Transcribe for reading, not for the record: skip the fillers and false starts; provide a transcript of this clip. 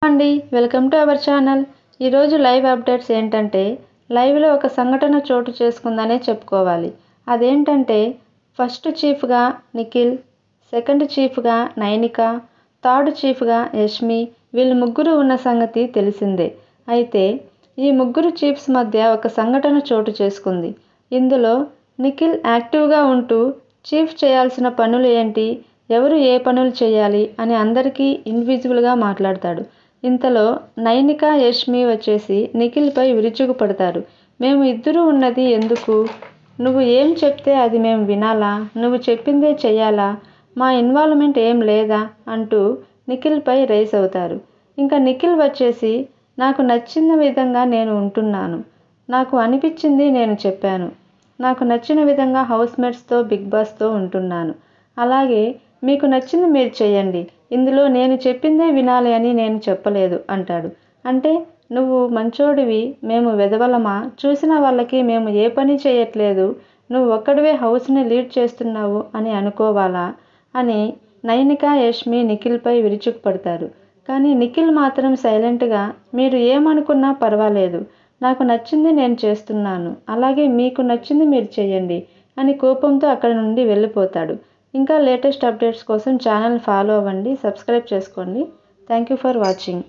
అండి welcome to our channel. ఈరోజు live updates ఏంటంటే లైవ్లో ఒక సంఘటన చోటు చేసుకుందనే చెప్పుకోవాలి. అదేంటంటే ఫస్ట్ చీఫ్గా నిఖిల్, సెకండ్ చీఫ్గా నైనిక, థర్డ్ చీఫ్గా యష్మి వీళ్ళు ముగ్గురు ఉన్న సంగతి తెలిసిందే. అయితే ఈ ముగ్గురు చీఫ్స్ మధ్య ఒక సంఘటన చోటు చేసుకుంది. ఇందులో నిఖిల్ యాక్టివ్గా ఉంటూ చీఫ్ చేయాల్సిన పనులు ఏంటి, ఎవరు ఏ పనులు చేయాలి అని అందరికీ ఇండివిజువల్గా మాట్లాడతాడు. ఇంతలో నైనిక, యష్మి వచ్చేసి నిఖిల్పై విరుచుకుపడతారు. మేము ఇద్దరూ ఉన్నది ఎందుకు? నువ్వు ఏం చెప్తే అది మేము వినాలా? నువ్వు చెప్పిందే చెయ్యాలా? మా ఇన్వాల్వ్మెంట్ ఏం లేదా అంటూ నిఖిల్పై రైస్ అవుతారు. ఇంకా నిఖిల్ వచ్చేసి నాకు నచ్చిన విధంగా నేను ఉంటున్నాను, నాకు అనిపించింది నేను చెప్పాను, నాకు నచ్చిన విధంగా హౌస్మేట్స్తో బిగ్ బాస్తో ఉంటున్నాను, అలాగే మీకు నచ్చింది మీరు చేయండి, ఇందులో నేను చెప్పిందే వినాలి అని నేను చెప్పలేదు అంటాడు. అంటే నువ్వు మంచోడివి, మేము వెధవలమా? చూసిన వాళ్ళకి మేము ఏ పని చేయట్లేదు, నువ్వు ఒక్కడివే హౌస్ని లీడ్ చేస్తున్నావు అని అనుకోవాలా అని నైనిక, యష్మి నిఖిల్పై విరుచుకుపడతారు. కానీ నిఖిల్ మాత్రం సైలెంట్గా మీరు ఏమనుకున్నా పర్వాలేదు, నాకు నచ్చింది నేను చేస్తున్నాను, అలాగే మీకు నచ్చింది మీరు చేయండి అని కోపంతో అక్కడి నుండి వెళ్ళిపోతాడు. ఇంకా లేటెస్ట్ అప్డేట్స్ కోసం ఛానల్ ఫాలో అవ్వండి, సబ్స్క్రైబ్ చేసుకోండి. Thank you for watching.